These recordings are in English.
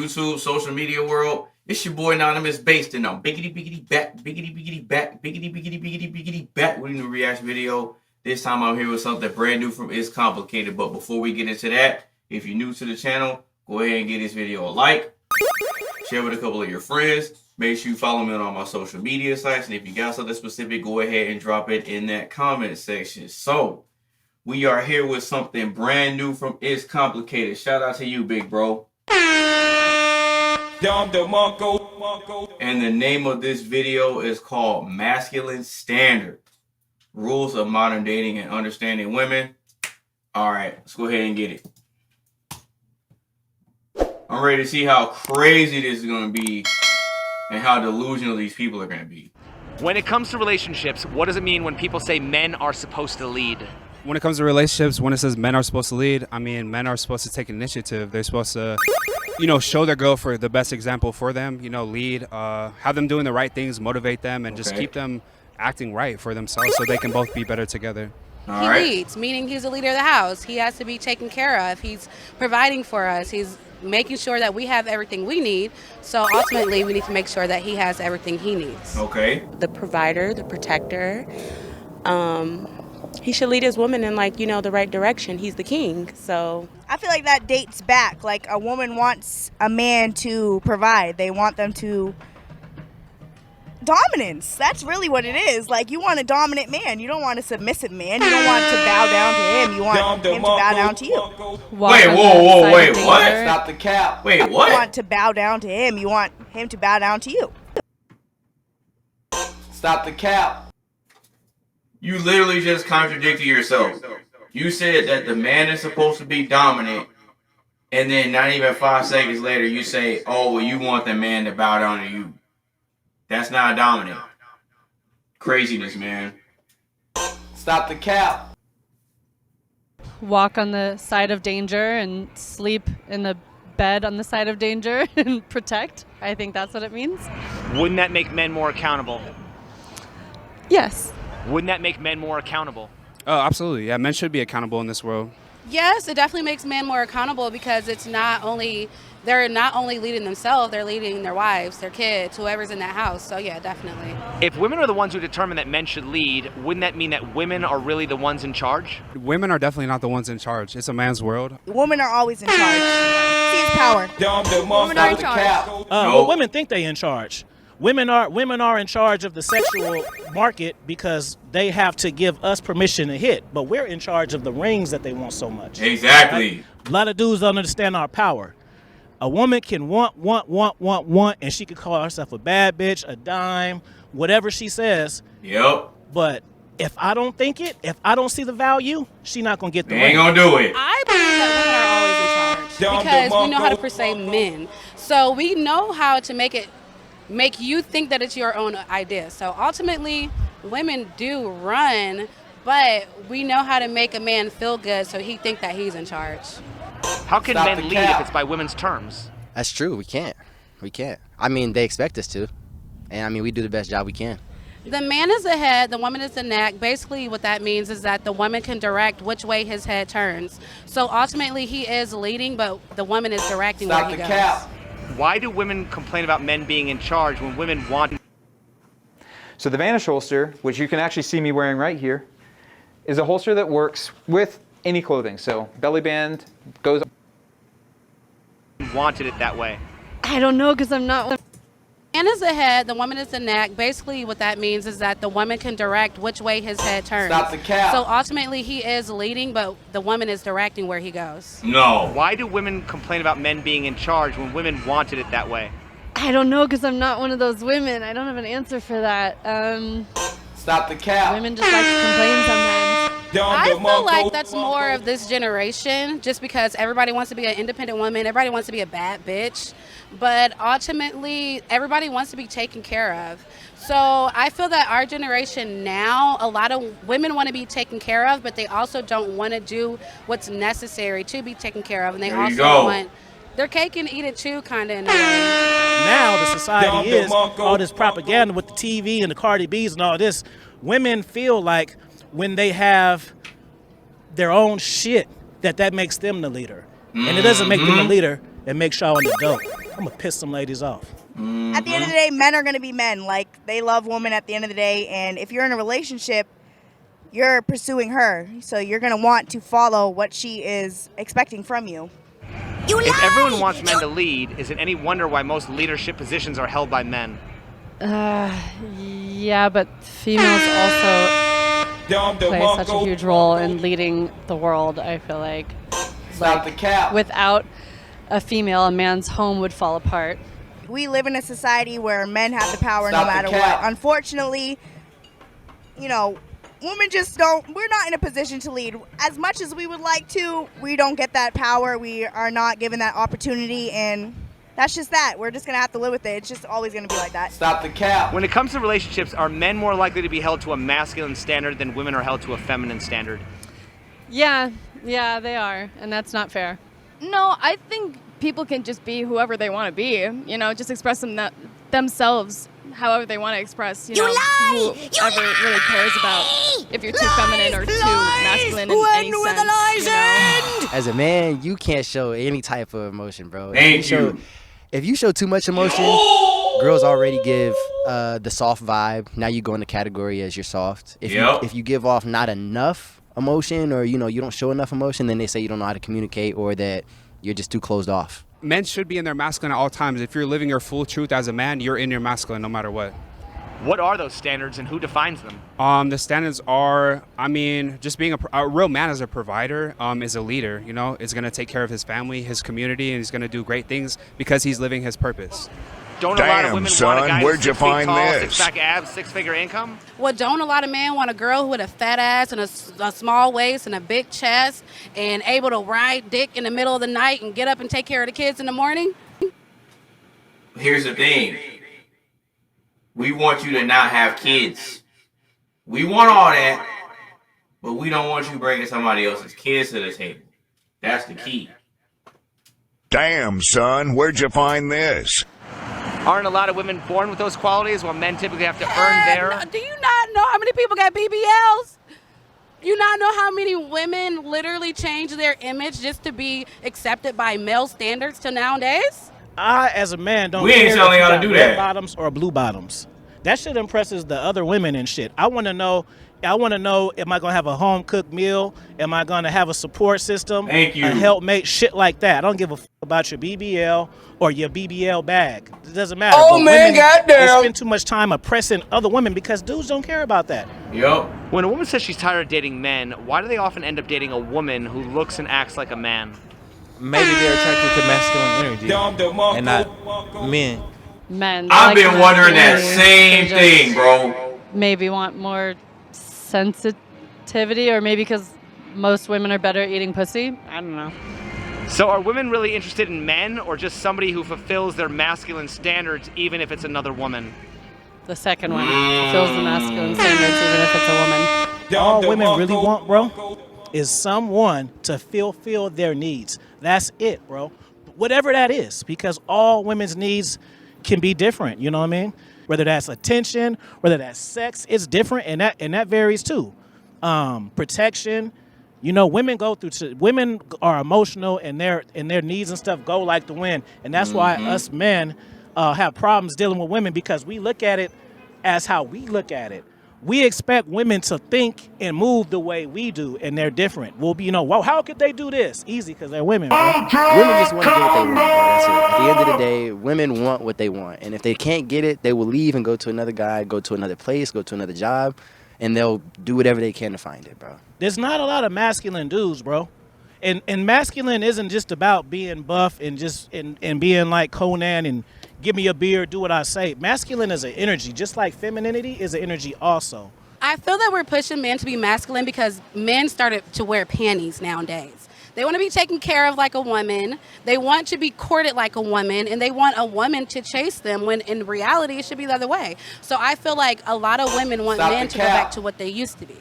YouTube, social media world. It's your boy AnonymousBased, and I'm biggity back with a new reaction video. This time I'm here with something brand new from It's Complicated. But before we get into that, if you're new to the channel, go ahead and give this video a like, share with a couple of your friends. Make sure you follow me on all my social media sites, and if you got something specific, go ahead and drop it in that comment section. So, we are here with something brand new from It's Complicated. Shout out to you, big bro. And the name of this video is called Masculine Standard: Rules of Modern Dating and Understanding Women. Alright, let's go ahead and get it. I'm ready to see how crazy this is going to be and how delusional these people are going to be. When it comes to relationships, what does it mean when people say men are supposed to lead? When it comes to relationships, when it says men are supposed to lead, I mean, men are supposed to take initiative. They're supposed to, show their girl for the best example for them, lead, have them doing the right things, motivate them, and just keep them acting right for themselves so they can both be better together. He leads, meaning he's the leader of the house. He has to be taken care of. He's providing for us. He's making sure that we have everything we need. So ultimately, we need to make sure that he has everything he needs. Okay. The provider, the protector. He should lead his woman in, the right direction. He's the king, so. I feel like that dates back. Like, a woman wants a man to provide. They want them to dominance. That's really what it is. Like, you want a dominant man. You don't want a submissive man. You don't want to bow down to him. You want him to bow down to you. Wait, whoa, wait, what? Stop the cap. Wait, what? You want to bow down to him. You want him to bow down to you. Stop the cap. You literally just contradicted yourself. You said that the man is supposed to be dominant, and then not even 5 seconds later you say, oh, well, you want the man to bow down to you. That's not dominant. Craziness, man. Stop the cap. Walk on the side of danger and sleep in the bed on the side of danger and protect. I think that's what it means. Wouldn't that make men more accountable? Yes. Wouldn't that make men more accountable? Oh, absolutely. Yeah, men should be accountable in this world. Yes, it definitely makes men more accountable because they're not only leading themselves, they're leading their wives, their kids, whoever's in that house. So yeah, definitely. If women are the ones who determine that men should lead, wouldn't that mean that women are really the ones in charge? Women are definitely not the ones in charge. It's a man's world. Women are always in charge. See his power. Women are in charge. Well, women think they're in charge. Women are in charge of the sexual market because they have to give us permission to hit, but we're in charge of the rings that they want so much. Exactly. Right? A lot of dudes don't understand our power. A woman can want, and she could call herself a bad bitch, a dime, whatever she says. Yep. But if I don't think it, if I don't see the value, she not gonna get the ring. Ain't gonna do it. I believe that women are always in charge because we know how to persuade men. So we know how to make you think that it's your own idea. So ultimately, women do run, but we know how to make a man feel good so he think that he's in charge. How can men lead if it's by women's terms? That's true. We can't. I mean, they expect us to. And I mean, we do the best job we can. The man is the head, the woman is the neck. Basically what that means is that the woman can direct which way his head turns. So ultimately he is leading, but the woman is directing where he goes. Why do women complain about men being in charge when women want? So the Vanish holster, which you can actually see me wearing right here, is a holster that works with any clothing. So belly band goes. Wanted it that way. I don't know because I'm not. The man is the head, the woman is the neck. Basically what that means is that the woman can direct which way his head turns. Stop the cap. So ultimately he is leading, but the woman is directing where he goes. No. Why do women complain about men being in charge when women wanted it that way? I don't know because I'm not one of those women. I don't have an answer for that. Stop the cap. Women just like to complain sometimes. I feel like that's more of this generation just because everybody wants to be an independent woman. Everybody wants to be a bad bitch. But ultimately, everybody wants to be taken care of. So I feel that our generation now, a lot of women want to be taken care of, but they also don't want to do what's necessary to be taken care of. And they also want their cake and eat it too, kind of in a way. Now the society is all this propaganda with the TV and the Cardi B's and all this. Women feel like when they have their own shit, that makes them the leader. And it doesn't make them the leader, it makes y'all an adult. I'm gonna piss some ladies off. At the end of the day, men are going to be men. Like, they love women at the end of the day. And if you're in a relationship, you're pursuing her. So you're going to want to follow what she is expecting from you. If everyone wants men to lead, is it any wonder why most leadership positions are held by men? Yeah, but females also play such a huge role in leading the world, I feel like. Stop the cap. Without a female, a man's home would fall apart. We live in a society where men have the power Stop no the matter cap. what. Unfortunately, you know, women just don't, we're not in a position to lead. As much as we would like to, we don't get that power. We are not given that opportunity, and that's just that. We're just going to have to live with it. It's just always going to be like that. Stop the cap. When it comes to relationships, are men more likely to be held to a masculine standard than women are held to a feminine standard? Yeah, they are, and that's not fair. No, I think people can just be whoever they want to be, you know, just express themselves however they want to express, whoever really cares about if you're too feminine or too masculine in any sense, As a man, you can't show any type of emotion, bro. Thank If you show too much emotion, girls already give the soft vibe. Now you go in the category as you're soft. If you give off not enough emotion, or you don't show enough emotion, then they say you don't know how to communicate, or that you're just too closed off. Men should be in their masculine at all times. If you're living your full truth as a man, you're in your masculine no matter what. What are those standards and who defines them? The standards are, just being a real man as a provider, is a leader, is going to take care of his family, his community, and he's going to do great things because he's living his purpose. Don't a lot of women want a guy where'd you 6 feet find tall, this? 6-pack abs, 6-figure income? Well, don't a lot of men want a girl with a fat ass and a small waist and a big chest and able to ride dick in the middle of the night and get up and take care of the kids in the morning? Here's the thing. We want you to not have kids. We want all that, but we don't want you bringing somebody else's kids to the table. That's the key. Damn, son, where'd you find this? Aren't a lot of women born with those qualities while men typically have to earn their... Do you not know how many people got BBLs? You not know how many women literally change their image just to be accepted by male standards to nowadays? I, as a man, don't We ain't care telling if you y'all to got do red that. bottoms or blue bottoms. That shit impresses the other women and shit. I want to know, am I going to have a home-cooked meal? Am I going to have a support system? Thank you. A helpmate, shit like that. I don't give a about your BBL or your BBL bag. It doesn't matter. Oh, But man, women, goddamn. they spend too much time oppressing other women because dudes don't care about that. Yup. When a woman says she's tired of dating men, why do they often end up dating a woman who looks and acts like a man? Maybe they're attracted to masculine energy and not men. Men. I've like been men wondering that really. same They just thing, bro. Maybe want more sensitivity, or maybe because most women are better at eating pussy. I don't know. So are women really interested in men or just somebody who fulfills their masculine standards even if it's another woman? The second one fills the masculine standards, even if it's a woman. All women really want, bro, is someone to fulfill their needs. That's it, bro. Whatever that is, because all women's needs can be different, you know what I mean? Whether that's attention, whether that's sex, it's different, and that varies too. Protection, women women are emotional, and their needs and stuff go like the wind, and that's why us men have problems dealing with women, because we look at it as how we look at it. We expect women to think and move the way we do, and they're different. We'll be, well, how could they do this? Easy, because they're women, bro. Women just want to get what they want, bro. That's it. At the end of the day, women want what they want. And if they can't get it, they will leave and go to another guy, go to another place, go to another job, and they'll do whatever they can to find it, bro. There's not a lot of masculine dudes, bro. And masculine isn't just about being buff and being like Conan and give me a beer, do what I say. Masculine is an energy, just like femininity is an energy also. I feel that we're pushing men to be masculine because men started to wear panties nowadays. They want to be taken care of like a woman. They want to be courted like a woman, and they want a woman to chase them, when in reality it should be the other way. So I feel like a lot of women want men to go back to what they used to be.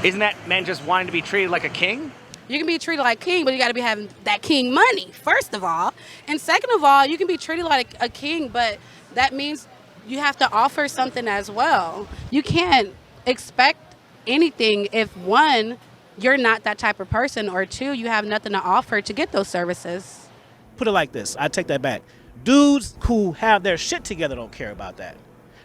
Isn't that men just wanting to be treated like a king? You can be treated like king, but you got to be having that king money, first of all. And second of all, you can be treated like a king, but that means you have to offer something as well. You can't expect anything if, one, you're not that type of person, or two, you have nothing to offer to get those services. Put it like this. I take that back. Dudes who have their shit together don't care about that.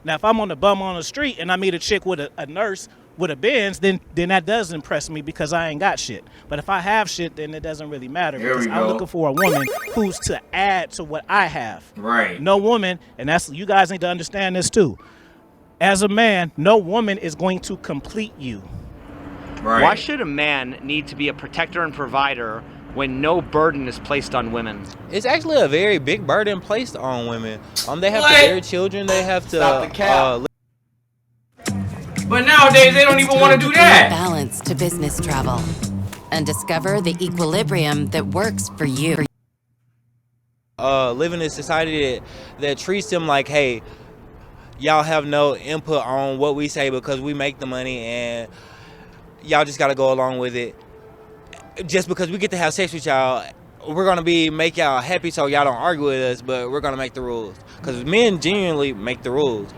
Now, if I'm on the bum on the street and I meet a chick with a nurse with a Benz, then that does impress me because I ain't got shit. But if I have shit, then it doesn't really matter because I'm looking for a woman who's to add to what I have. Right. No woman, and that's, you guys need to understand this too. As a man, no woman is going to complete you. Right. Why should a man need to be a protector and provider when no burden is placed on women? It's actually a very big burden placed on women. They have to bear children. They have to. Stop the cap. But nowadays they don't even want to do that. Balance to business travel and discover the equilibrium that works for you. Live in a society that treats them like, hey, y'all have no input on what we say because we make the money and y'all just got to go along with it. Just because we get to have sex with y'all, we're going to make y'all happy so y'all don't argue with us, but we're going to make the rules. Because men genuinely make the rules.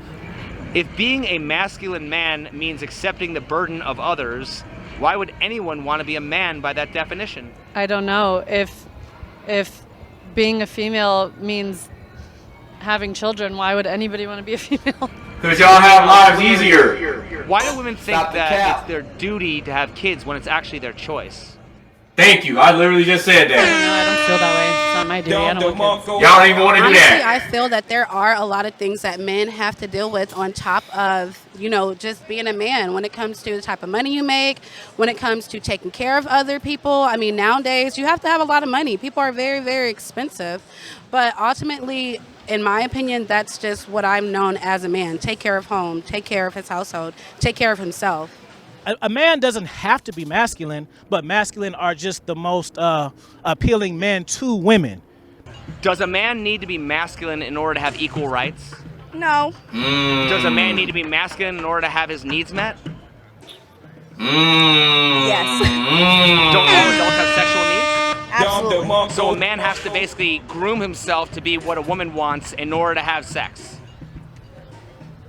If being a masculine man means accepting the burden of others, why would anyone want to be a man by that definition? I don't know. If being a female means having children, why would anybody want to be a female? Because y'all have lives easier. Why do women think that it's their duty to have kids when it's actually their choice? Thank you. I literally just said that. I don't feel that way. It's not my duty. I don't want kids. Y'all don't even want to do Honestly, that. I feel that there are a lot of things that men have to deal with on top of, just being a man when it comes to the type of money you make, when it comes to taking care of other people. I mean, nowadays you have to have a lot of money. People are very, very expensive. But ultimately, in my opinion, that's just what I'm known as a man. Take care of home, take care of his household, take care of himself. A man doesn't have to be masculine, but masculine are just the most appealing men to women. Does a man need to be masculine in order to have equal rights? No. Does a man need to be masculine in order to have his needs met? Yes. Don't all adults have sexual needs? Absolutely. So a man has to basically groom himself to be what a woman wants in order to have sex?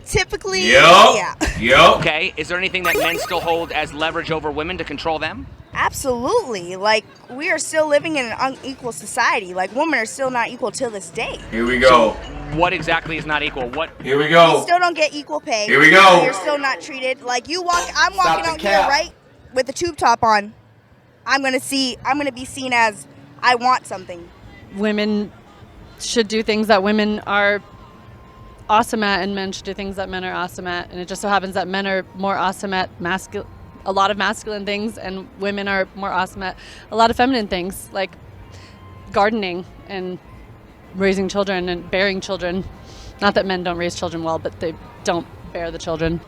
Typically, yeah. Okay, is there anything that men still hold as leverage over women to control them? Absolutely. Like, we are still living in an unequal society. Like, women are still not equal till this day. Here we go. So what exactly is not equal? Here we go. We still don't get equal pay. Here we go. You're still not treated. Like, I'm walking out here, right, with the tube top on. I'm gonna be seen as I want something. Women Should do things that women are awesome at, and men should do things that men are awesome at. And it just so happens that men are more awesome at a lot of masculine things, and women are more awesome at a lot of feminine things, like gardening and raising children and bearing children. Not that men don't raise children well, but they don't bear the children.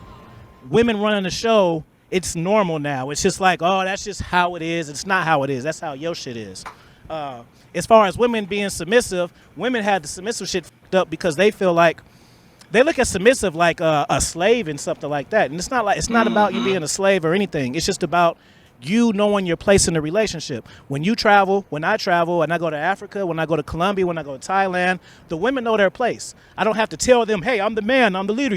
Women running the show, it's normal now. It's just like, oh, that's just how it is. It's not how it is. That's how your shit is. As far as women being submissive, women had the submissive shit fucked up because they feel like they look at submissive like a slave and something like that. And it's not about you being a slave or anything. It's just about you knowing your place in the relationship. When you travel, when I travel, and I go to Africa, when I go to Colombia, when I go to Thailand, the women know their place. I don't have to tell them, hey, I'm the man, I'm the leader.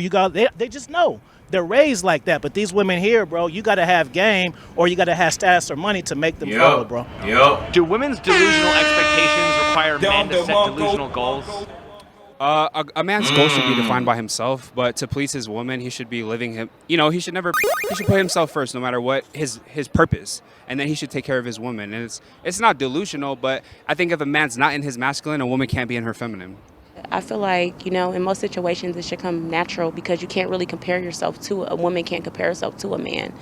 They just know. They're raised like that. But these women here, bro, you got to have game or you got to have status or money to make them follow, bro. Do women's delusional expectations require men to set delusional goals? A man's goal should be defined by himself, but to please his woman, he should be living him. He should put himself first, no matter what his purpose, and then he should take care of his woman. And it's not delusional, but I think if a man's not in his masculine, a woman can't be in her feminine. I feel like, in most situations it should come natural because you can't really compare yourself to a woman can't compare herself to a man.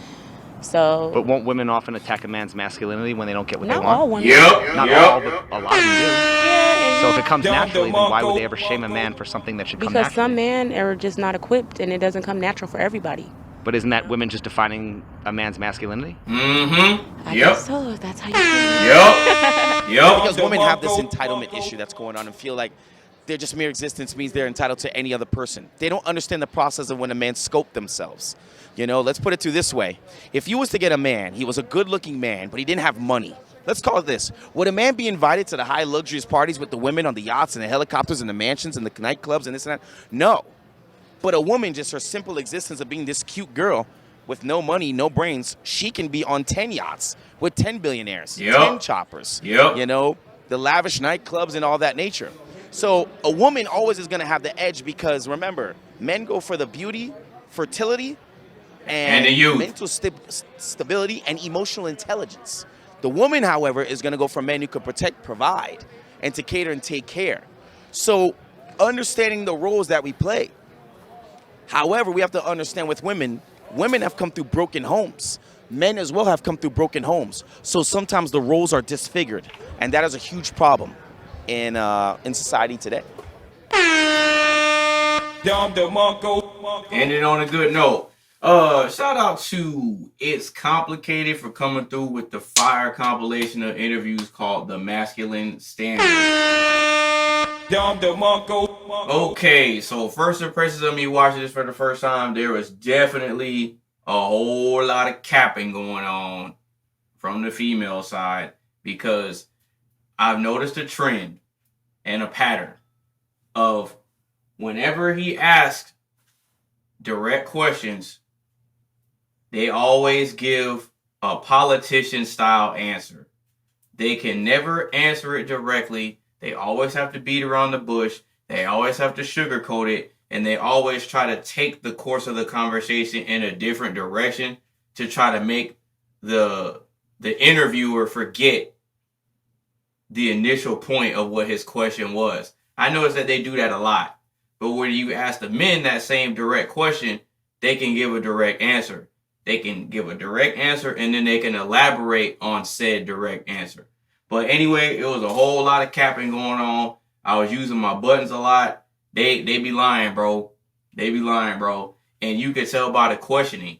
So. But won't women often attack a man's masculinity when they don't get what they want? Not all women. Not all, but a lot of them do. So if it comes naturally, then why would they ever shame a man for something that should come naturally? Because some men are just not equipped, and it doesn't come natural for everybody. But isn't that women just defining a man's masculinity? I guess so, if that's how you feel. Because women have this entitlement issue that's going on and feel like their just mere existence means they're entitled to any other person. They don't understand the process of when a man scoped themselves. Let's put it to this way. If you was to get a man, he was a good-looking man, but he didn't have money. Let's call it this. Would a man be invited to the high luxurious parties with the women on the yachts and the helicopters and the mansions and the nightclubs and this and that? No. But a woman, just her simple existence of being this cute girl with no money, no brains, she can be on 10 yachts with 10 billionaires, 10 choppers, the lavish nightclubs and all that nature. So a woman always is going to have the edge because, remember, men go for the beauty, fertility, and the youth. mental stability and emotional intelligence. The woman, however, is going to go for men who can protect, provide, and to cater and take care. So understanding the roles that we play. However, we have to understand with women, women have come through broken homes. Men as well have come through broken homes. So sometimes the roles are disfigured, and that is a huge problem in society today. Ended on a good note. Shout out to It's Complicated for coming through with the fire compilation of interviews called The Masculine Standard. Okay, so first impressions of me watching this for the first time, there was definitely a whole lot of capping going on from the female side, because I've noticed a trend and a pattern of whenever he asked direct questions, they always give a politician style answer. They can never answer it directly. They always have to beat around the bush. They always have to sugarcoat it. And they always try to take the course of the conversation in a different direction to try to make the interviewer forget the initial point of what his question was. I noticed that they do that a lot. But when you ask the men that same direct question, they can give a direct answer. They can give a direct answer and then they can elaborate on said direct answer. But anyway, it was a whole lot of capping going on. I was using my buttons a lot. They be lying, bro. They be lying, bro. And you can tell by the questioning.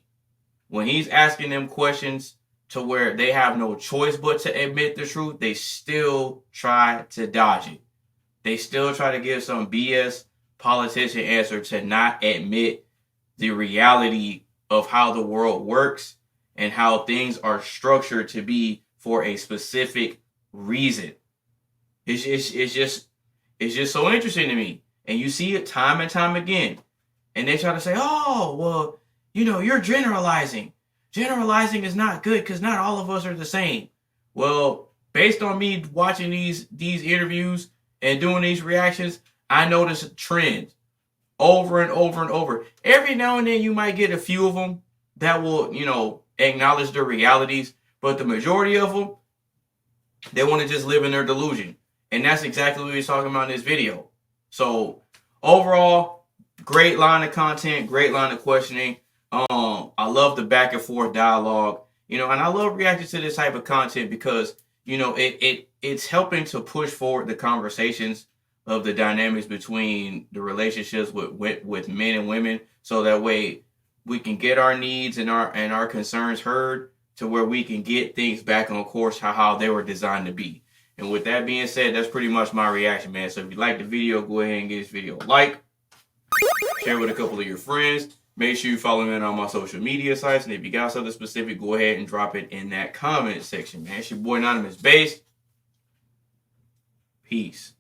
When he's asking them questions to where they have no choice but to admit the truth, they still try to dodge it. They still try to give some BS politician answer to not admit the reality of how the world works and how things are structured to be for a specific reason. It's just so interesting to me. And you see it time and time again. And they try to say, oh, well, you're generalizing. Generalizing is not good because not all of us are the same. Well, based on me watching these interviews and doing these reactions, I notice trends over and over and over. Every now and then you might get a few of them that will, acknowledge the realities. But the majority of them, they want to just live in their delusion. And that's exactly what he's talking about in this video. So overall, great line of content, great line of questioning. I love the back and forth dialogue, and I love reacting to this type of content because, it's helping to push forward the conversations of the dynamics between the relationships with men and women. So that way we can get our needs and our concerns heard to where we can get things back on course how they were designed to be. And with that being said, that's pretty much my reaction, man. So if you like the video, go ahead and give this video a like. Share with a couple of your friends. Make sure you follow me on my social media sites. And if you got something specific, go ahead and drop it in that comment section, man. It's your boy AnonymousBased. Peace.